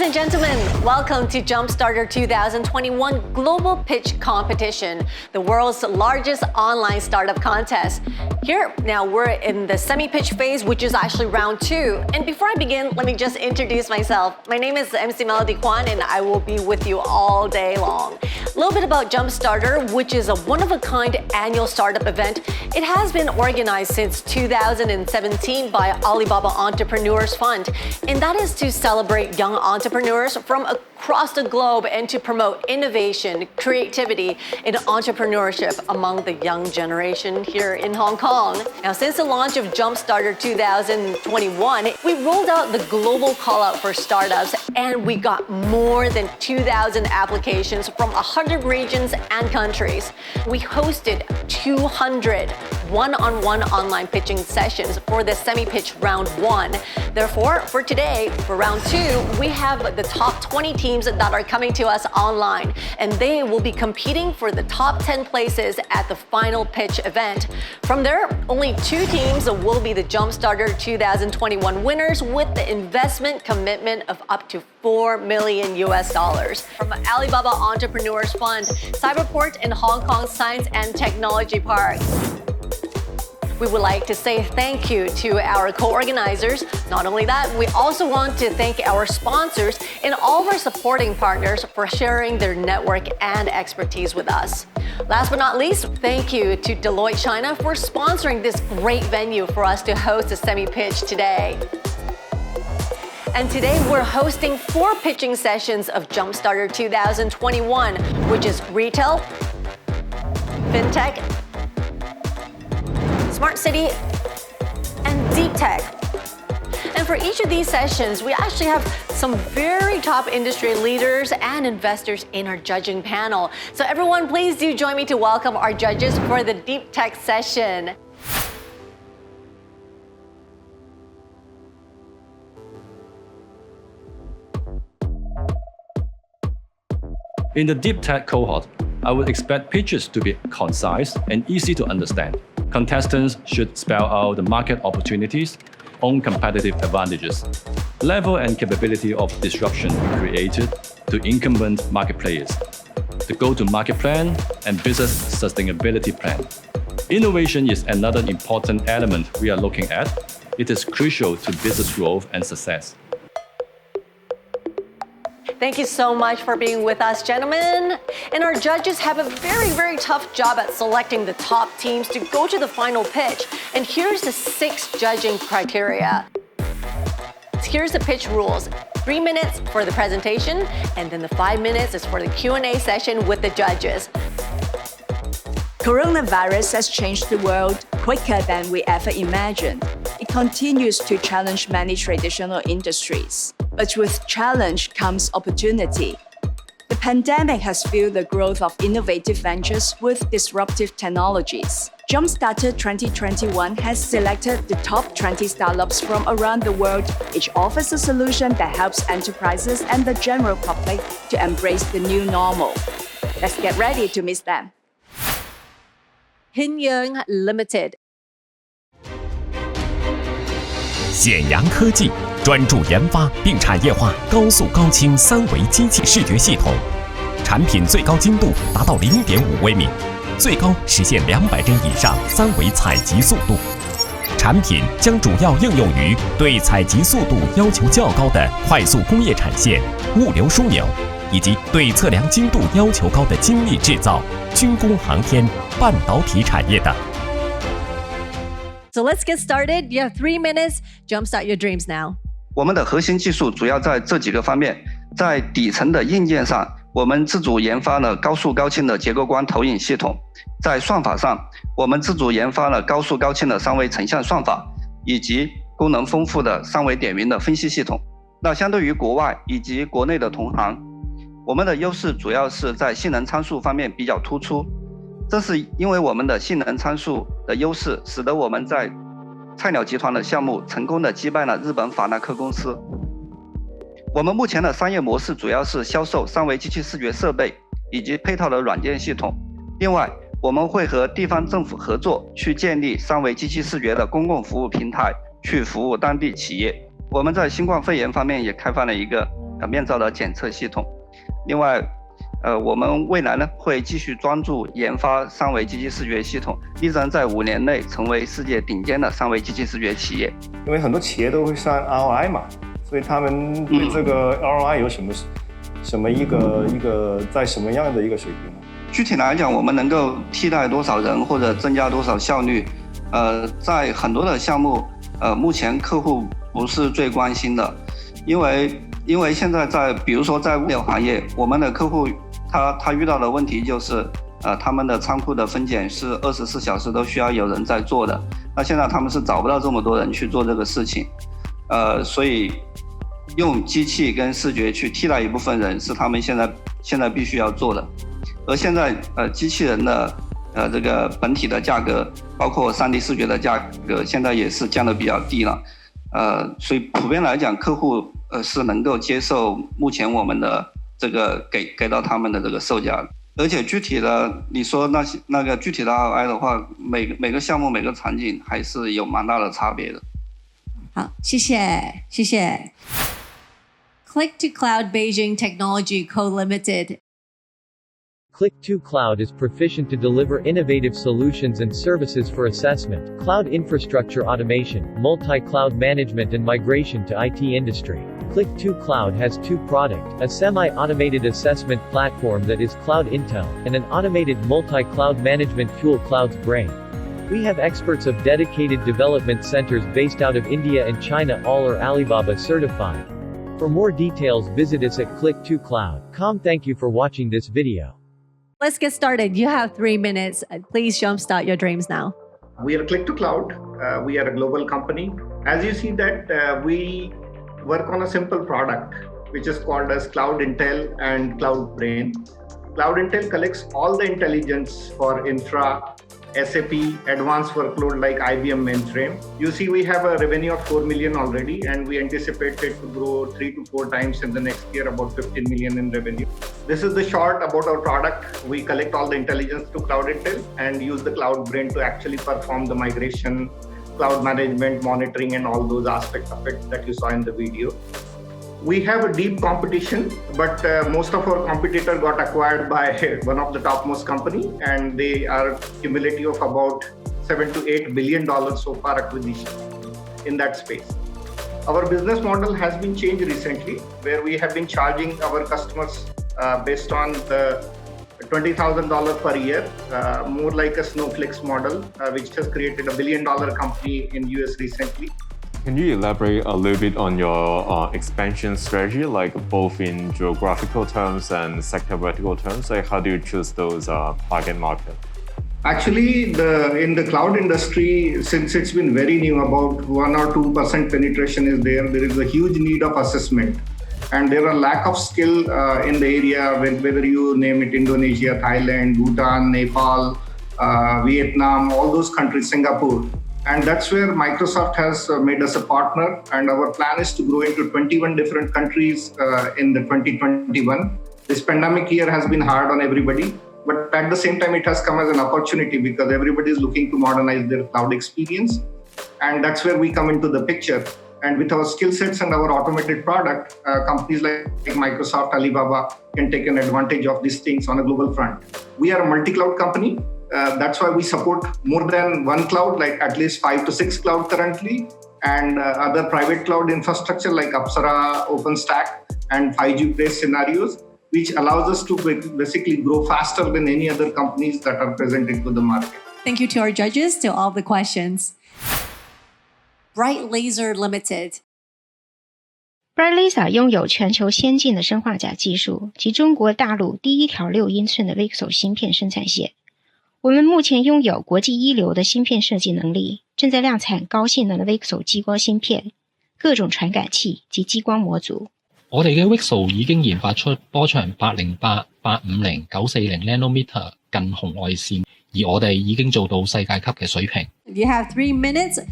Ladies and gentlemen, welcome to Jumpstarter 2021 Global Pitch Competition, the world's largest online startup contest. Here, now we're in the semi-pitch phase, which is actually round 2. And before I begin, let me just introduce myself. My name is MC Melody Kwan, and I will be with you all day long. A little bit about Jumpstarter, which is a one-of-a-kind annual startup event. It has been organized since 2017 by Alibaba Entrepreneurs Fund, and that is to celebrate young entrepreneurs from across the globe and to promote innovation, creativity, and entrepreneurship among the young generation here in Hong Kong. Now, since the launch of Jumpstarter 2021, we rolled out the global call-out for startups, and we got more than 2,000 applications from 100 regions and countries. We hosted 200 one-on-one online pitching sessions for the semi-pitch round 1. Therefore, for today, for round 2, we have the top 20 teams that are coming to us online, and they will be competing for the top 10 places at the final pitch event. From there, only 2 teams will be the Jumpstarter 2021 winners with the investment commitment of up to $4 million. From Alibaba Entrepreneurs Fund, Cyberport, and Hong Kong Science and Technology Park. We would like to say thank you to our co-organizers. Not only that, we also want to thank our sponsors and all of our supporting partners for sharing their network and expertise with us. Last but not least, thank you to Deloitte China for sponsoring this great venue for us to host a semi-pitch today. And today we're hosting 4 pitching sessions of Jumpstarter 2021, which is retail, fintech, smart city, and deep tech. And for each of these sessions, we actually have some very top industry leaders and investors in our judging panel. So everyone, please do join me to welcome our judges for the deep tech session. In the deep tech cohort, I would expect pitches to be concise and easy to understand. Contestants should spell out the market opportunities, own competitive advantages, level and capability of disruption created to incumbent market players, the go-to-market plan, and business sustainability plan. Innovation is another important element we are looking at. It is crucial to business growth and success. Thank you so much for being with us, gentlemen. And our judges have a very tough job at selecting the top teams to go to the final pitch. And here's the 6 judging criteria. Here's the pitch rules. 3 minutes for the presentation, and then the 5 minutes is for the Q&A session with the judges. Coronavirus has changed the world quicker than we ever imagined. It continues to challenge many traditional industries. But with challenge comes opportunity. The pandemic has fueled the growth of innovative ventures with disruptive technologies. Jumpstarter 2021 has selected the top 20 startups from around the world. Each offers a solution that helps enterprises and the general public to embrace the new normal. Let's get ready to meet them. Hin Young Limited. 显阳科技专注研发并产业化高速高清3维机器视觉系统，产品最高精度达到0.5微米，最高实现200帧以上3维采集速度。产品将主要应用于对采集速度要求较高的快速工业产线、物流枢纽，以及对测量精度要求高的精密制造、军工航天、半导体产业等。So let's get started. You have 3 minutes. Jumpstart your dreams now. 我们的核心技术主要在这几个方面。在底层的硬件上，我们自主研发了高速高清的结构光投影系统；在算法上，我们自主研发了高速高清的3维成像算法，以及功能丰富的3维点云的分析系统。那相对于国外以及国内的同行，我们的优势主要是在性能参数方面比较突出。正是因为我们的性能参数的优势，使得我们在菜鸟集团的项目成功的击败了日本法纳克公司。我们目前的商业模式主要是销售3维机器视觉设备以及配套的软件系统。另外，我们会和地方政府合作，去建立3维机器视觉的公共服务平台，去服务当地企业。我们在新冠肺炎方面也开发了一个面罩的检测系统。另外，我们未来呢会继续专注研发三维机器视觉系统，力争在5年内成为世界顶尖的三维机器视觉企业。因为很多企业都会算 ROI 嘛，所以他们对这个 ROI 有什么一个在什么样的一个水平呢？具体来讲，我们能够替代多少人或者增加多少效率，在很多的项目，目前客户不是最关心的，因为现在比如说在物流行业，我们的客户他遇到的问题就是，他们的仓库的分拣是24小时都需要有人在做的，那现在他们是找不到这么多人去做这个事情，所以用机器跟视觉去替代一部分人是他们现在必须要做的。而现在机器人的这个本体的价格，包括 3D 视觉的价格，现在也是降得比较低了，所以普遍来讲，客户是能够接受目前我们的这个给到他们的这个售价。而且具体的你说那个具体的 ROI 的话，每个项目每个场景还是有蛮大的差别的。好，谢谢。Click to Cloud Beijing Technology Co. Limited. Click2Cloud is proficient to deliver innovative solutions and services for assessment, cloud infrastructure automation, multi-cloud management and migration to IT industry. Click2Cloud has two products, a semi-automated assessment platform that is Cloud Intel, and an automated multi-cloud management tool Cloud's Brain. We have experts of dedicated development centers based out of India and China, all are Alibaba certified. For more details visit us at Click2Cloud.com. Thank you for watching this video. Let's get started. You have 3 minutes. Please jumpstart your dreams now. We are Click2Cloud. We are a global company. As you see that we work on a simple product, which is called as Cloud Intel and Cloud Brain. Cloud Intel collects all the intelligence for infra, SAP, advanced workload like IBM mainframe. You see, we have a revenue of 4 million already, and we anticipate it to grow 3 to 4 times in the next year, about 15 million in revenue. This is the short about our product. We collect all the intelligence to Cloud Intel and use the Cloud Brain to actually perform the migration, cloud management, monitoring, and all those aspects of it that you saw in the video. We have a deep competition, but most of our competitor got acquired by one of the topmost company, and they are cumulative of about $7 to $8 billion so far acquisition in that space. Our business model has been changed recently, where we have been charging our customers based on the $20,000 per year, more like a snowflakes model, which has created $1 billion company in US recently. Can you elaborate a little bit on your expansion strategy, like both in geographical terms and sector vertical terms? Like how do you choose those target market? Actually, in the cloud industry, since it's been very new, about 1 or 2% penetration is there. There is a huge need of assessment. And there are lack of skill in the area, whether you name it Indonesia, Thailand, Bhutan, Nepal, Vietnam, all those countries, Singapore. And that's where Microsoft has made us a partner. And our plan is to grow into 21 different countries in the 2021. This pandemic year has been hard on everybody. But at the same time, it has come as an opportunity because everybody is looking to modernize their cloud experience. And that's where we come into the picture. And with our skill sets and our automated product, companies like Microsoft, Alibaba can take an advantage of these things on a global front. We are a multi-cloud company. That's why we support more than one cloud, like at least 5 to 6 cloud currently, and other private cloud infrastructure like Apsara, OpenStack, and 5G-based scenarios, which allows us to basically grow faster than any other companies that are present into the market. Thank you to our judges, to all the questions. Bright Laser Limited. Bright Laser 拥有全球先进的砷化钾技术及中国大陆第一条6英寸的 VCSEL 芯片生产线。我们目前拥有国际一流的芯片设计能力，正在量产高性能的 VCSEL 激光芯片、各種傳感器及激光模組。我哋嘅 VCSEL 已經研發出波長808、850、940 nanometer 近紅外線，而我哋已經做到世界級嘅水平。You have 3 minutes.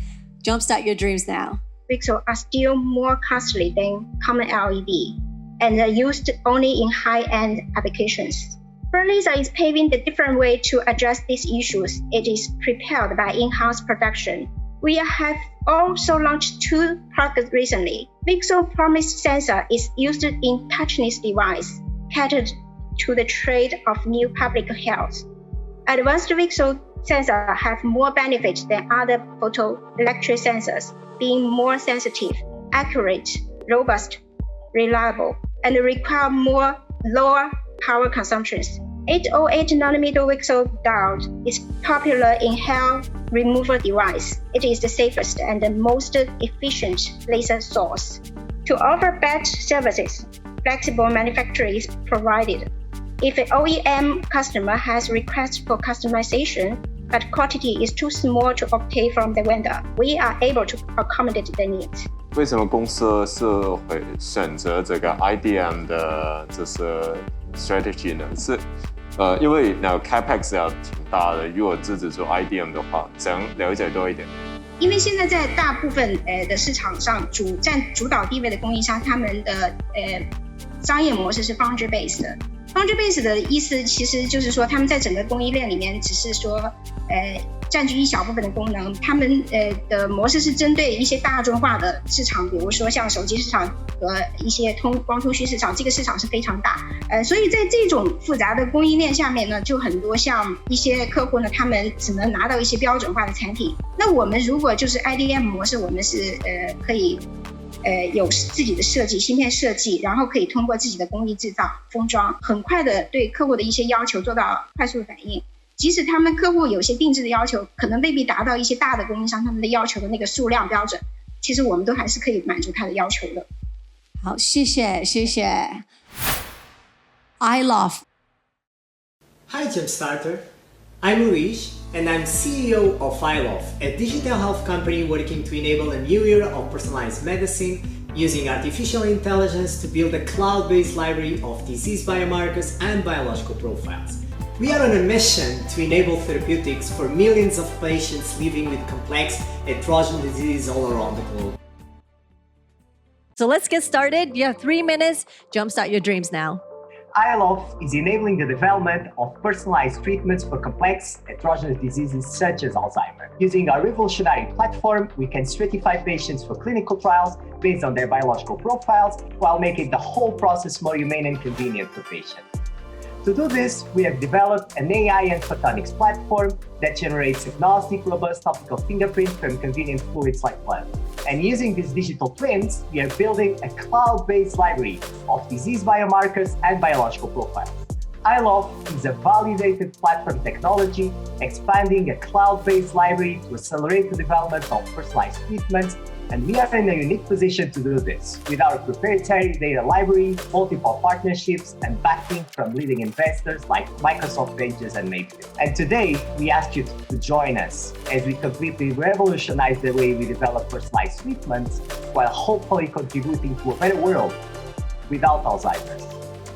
Jumpstart your dreams now. VCSEL are still more costly than common LED and are used only in high-end applications. Bright Laser is paving the different way to address these issues. It is prepared by in-house production. We have also launched 2 products recently. VCSEL promise sensor is used in touchless device, catered to the trade of new public health. Advanced VCSEL sensors have more benefits than other photoelectric sensors, being more sensitive, accurate, robust, reliable, and require lower power consumptions. 808 nanometer VCSEL diode is popular in hair removal device. It is the safest and the most efficient laser source. To offer better services, flexible manufacturing is provided. If an OEM customer has requests for customization, but quantity is too small to obtain from the vendor, we are able to accommodate the needs. 为什么公司是会选择这个 IDM 的这是 strategy 呢？是因为那 capex 要挺大的，如果自己做 IDM 的话，想了解多一点。因为现在在大部分的市场上占主导地位的供应商，他们的商业模式是 foundry based 的。foundry based 的意思其实就是说，他们在整个供应链里面只是说占据一小部分的功能，他们的模式是针对一些大众化的市场，比如说像手机市场和一些光通讯市场，这个市场是非常大。所以在这种复杂的供应链下面呢，就很多像一些客户呢，他们只能拿到一些标准化的产品。那我们如果就是 IDM 模式，我们是可以有自己的设计，芯片设计，然后可以通过自己的工艺制造、封装，很快的对客户的一些要求做到快速反应。即使他们客户有些定制的要求，可能未必达到一些大的供应商他们的要求的那个数量标准，其实我们都还是可以满足他的要求的。好，谢谢。iLove. Hi Jumpstarter, I'm Luis and I'm CEO of iLove, a digital health company working to enable a new era of personalized medicine using artificial intelligence to build a cloud-based library of disease biomarkers and biological profiles. We are on a mission to enable therapeutics for millions of patients living with complex heterogeneous diseases all around the globe. So let's get started. You have 3 minutes. Jumpstart your dreams now. iLove is enabling the development of personalized treatments for complex heterogeneous diseases such as Alzheimer's. Using our revolutionary platform, we can stratify patients for clinical trials based on their biological profiles while making the whole process more humane and convenient for patients. To do this, we have developed an AI and photonics platform that generates agnostic, robust optical fingerprints from convenient fluids like blood. And using these digital twins, we are building a cloud-based library of disease biomarkers and biological profiles. iLove is a validated platform technology, expanding a cloud-based library to accelerate the development of personalized treatments, and we are in a unique position to do this with our proprietary data library, multiple partnerships, and backing from leading investors like Microsoft Ventures and Maple. And today, we ask you to join us as we completely revolutionize the way we develop personalized treatments while hopefully contributing to a better world without Alzheimer's.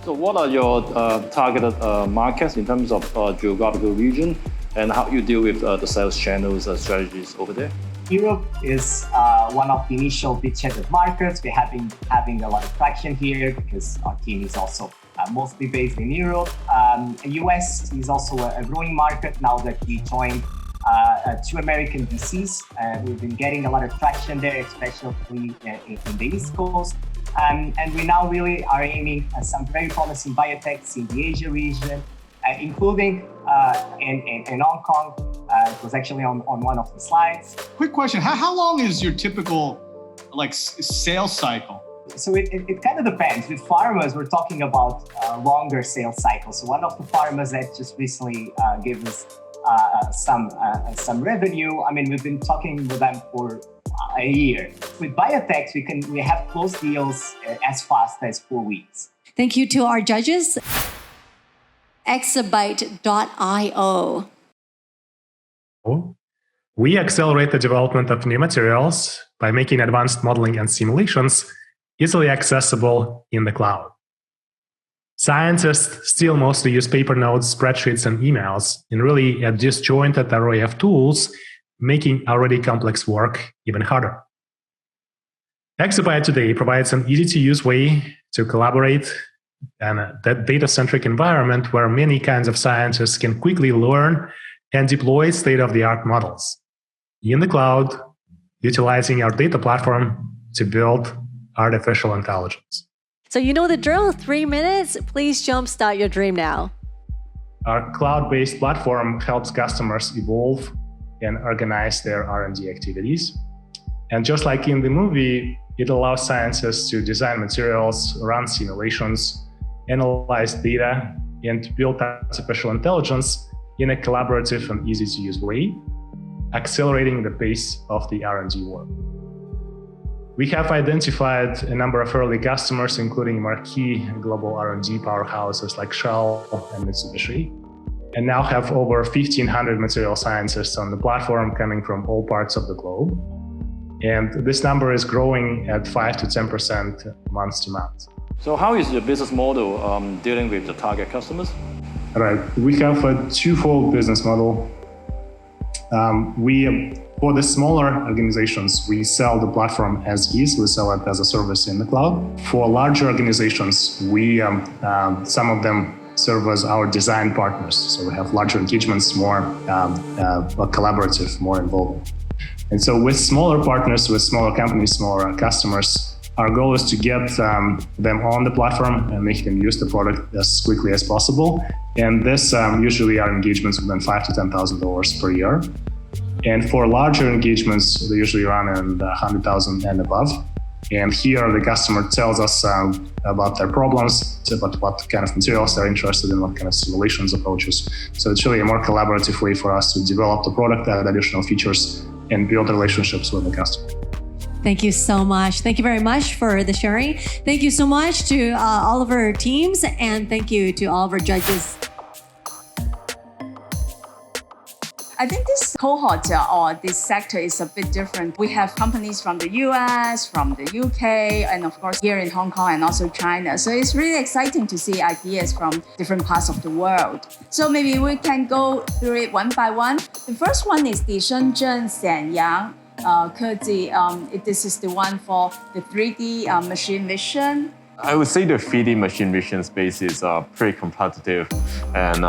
So what are your targeted markets in terms of geographical region, and how you deal with the sales channels strategies over there? Europe is one of the initial beachhead of markets. We have been having a lot of traction here because our team is also mostly based in Europe. US is also a growing market now that we joined 2 American VCs. We've been getting a lot of traction there, especially in the East Coast. And we now really are aiming at some very promising biotechs in the Asia region, including in Hong Kong. It was actually on one of the slides. Quick question, how long is your typical sales cycle? So it kind of depends. With pharmas, we're talking about longer sales cycles. So one of the pharmas that just recently gave us some revenue, I mean, we've been talking with them for a year. With biotechs, we have closed deals as fast as 4 weeks. Thank you to our judges. Exabyte.io. We accelerate the development of new materials by making advanced modeling and simulations easily accessible in the cloud. Scientists still mostly use paper notes, spreadsheets, and emails in really a disjointed array of tools, making already complex work even harder. Exabyte today provides an easy-to-use way to collaborate in a data-centric environment where many kinds of scientists can quickly learn and deploy state-of-the-art models in the cloud, utilizing our data platform to build artificial intelligence. So you know the drill, 3 minutes. Please jumpstart your dream now. Our cloud-based platform helps customers evolve and organize their R&D activities. And just like in the movie, it allows scientists to design materials, run simulations, analyze data, and to build artificial intelligence in a collaborative and easy-to-use way, accelerating the pace of the R&D work. We have identified a number of early customers, including marquee global R&D powerhouses like Shell and Mitsubishi, and now have over 1,500 material scientists on the platform coming from all parts of the globe. And this number is growing at 5 to 10% month to month. So how is your business model dealing with the target customers? Right, we have a twofold business model. For the smaller organizations, we sell the platform as is. We sell it as a service in the cloud. For larger organizations, some of them serve as our design partners. So we have larger engagements, more collaborative, more involving. And so with smaller partners, with smaller companies, smaller customers, our goal is to get them on the platform and make them use the product as quickly as possible. And this usually are engagements within $5,000 to $10,000 per year. And for larger engagements, they usually run in the 100,000 and above. And here the customer tells us about their problems, about what kind of materials they're interested in, what kind of simulations approaches. So it's really a more collaborative way for us to develop the product, add additional features, and build relationships with the customer. Thank you so much. Thank you very much for the sharing. Thank you so much to all of our teams, and thank you to all of our judges. I think this cohort or this sector is a bit different. We have companies from the US, from the UK, and of course here in Hong Kong and also China. So it's really exciting to see ideas from different parts of the world. So maybe we can go through it one by one. The first one is the Shenzhen Xianyang Keji. This is the one for the 3D machine vision. I would say the 3D machine vision space is pretty competitive, and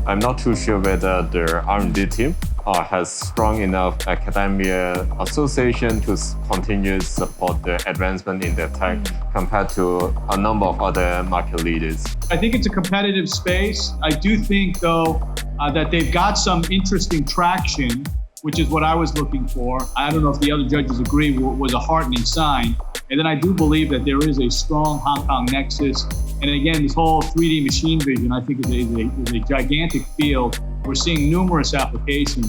I'm not too sure whether the R&D team has strong enough academia association to continue to support the advancement in the tech compared to a number of other market leaders. I think it's a competitive space. I do think, though, that they've got some interesting traction, which is what I was looking for. I don't know if the other judges agree, was a heartening sign. And then I do believe that there is a strong Hong Kong nexus. And again, this whole 3D machine vision, I think, is a gigantic field. We're seeing numerous applications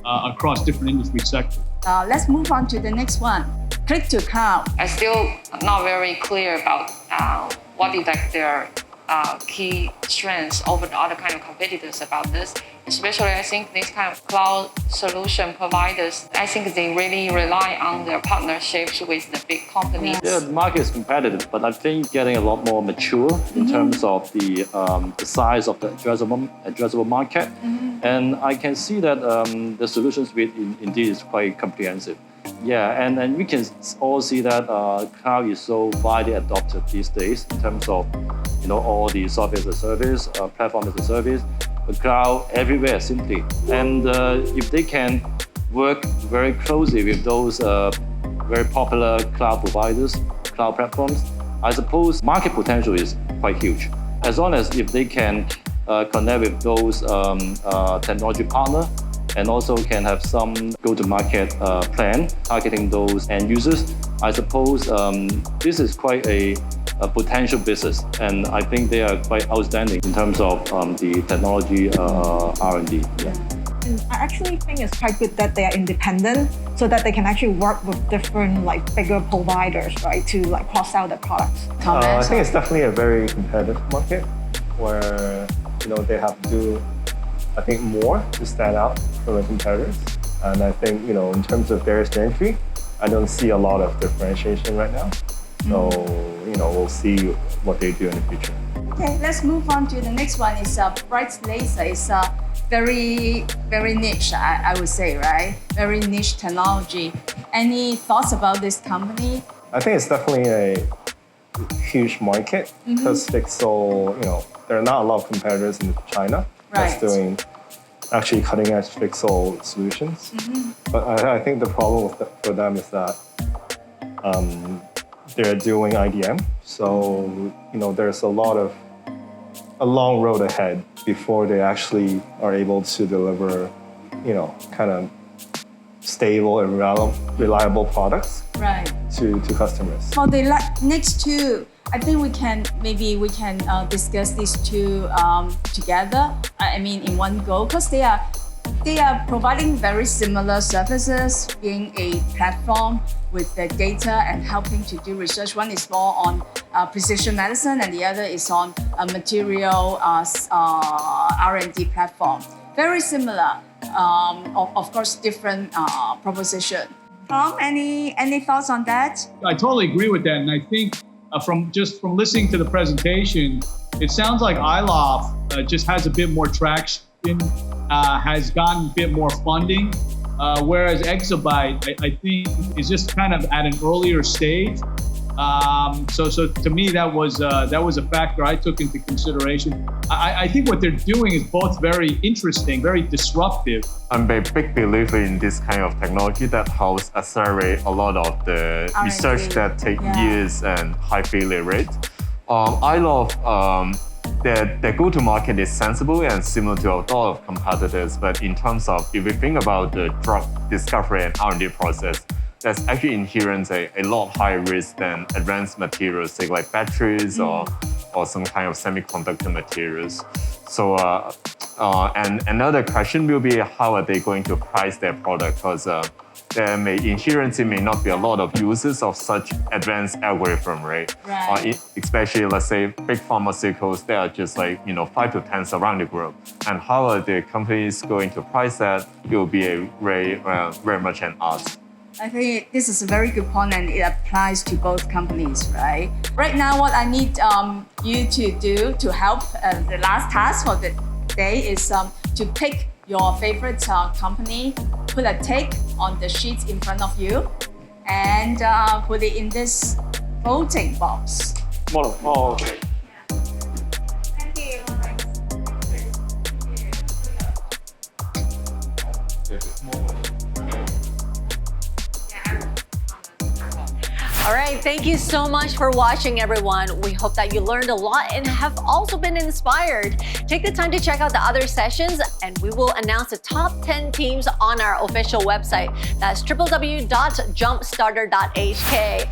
across different industry sectors. Let's move on to the next one. Click to Cloud. I'm still not very clear about what is like their key strengths over the other kind of competitors about this. Especially, I think these kind of cloud solution providers, I think they really rely on their partnerships with the big companies. Yeah, the market is competitive, but I think getting a lot more mature in terms of the size of the addressable market. And I can see that the solutions with indeed is quite comprehensive. Yeah, and we can all see that cloud is so widely adopted these days in terms of all the software as a service, platform as a service, the cloud everywhere simply. And if they can work very closely with those very popular cloud providers, cloud platforms, I suppose market potential is quite huge. As long as if they can connect with those technology partners, and also can have some go-to-market plan targeting those end users, I suppose this is quite a potential business, and I think they are quite outstanding in terms of the technology R&D. Yeah. And I actually think it's quite good that they are independent, so that they can actually work with different bigger providers, right, to cross-sell their products. I think it's definitely a very competitive market where they have to do, I think, more to stand out from the competitors. And I think, in terms of barriers to entry, I don't see a lot of differentiation right now. So, we'll see what they do in the future. Okay, let's move on to the next one. It's Bright Laser. It's very, very niche, I would say, right? Very niche technology. Any thoughts about this company? I think it's definitely a huge market because VCSEL, there are not a lot of competitors in China that's doing actually cutting-edge VCSEL solutions. But I think the problem for them is that they're doing IDM. So, there's a long road ahead before they actually are able to deliver, kind of stable and reliable products Right. to customers. For the next two, I think we can discuss these two together. I mean, in one go, because they are providing very similar services, being a platform with the data and helping to do research. One is more on precision medicine, and the other is on a material R&D platform. Very similar, of course, different proposition. Tom, any thoughts on that? I totally agree with that, and I think from listening to the presentation, it sounds like iLoft just has a bit more traction, has gotten a bit more funding, whereas Exabyte, I think, is just kind of at an earlier stage. So to me, that was a factor I took into consideration. I think what they're doing is both very interesting, very disruptive. I'm a big believer in this kind of technology that helps accelerate a lot of the R&D. research that take years and high failure rate. iLoft, their go-to-market is sensible and similar to a lot of competitors, but in terms of, if we think about the drug discovery and R&D process, that's actually inherent a lot higher risk than advanced materials, say like batteries or some kind of semiconductor materials. So, and another question will be, how are they going to price their product? Because there inherently may not be a lot of users of such advanced algorithm, right? Especially, let's say, big pharmaceuticals, they are just like 5 to 10 around the globe. And how are the companies going to price that? It will be a very much an art. I think this is a very good point, and it applies to both companies, right? Right now, what I need you to do to help the last task for the day is to pick your favorite company, put a tick on the sheets in front of you, and put it in this voting box. Oh, okay. Thank you. All right, thank you so much for watching, everyone. We hope that you learned a lot and have also been inspired. Take the time to check out the other sessions, and we will announce the top 10 teams on our official website. That's www.jumpstarter.hk.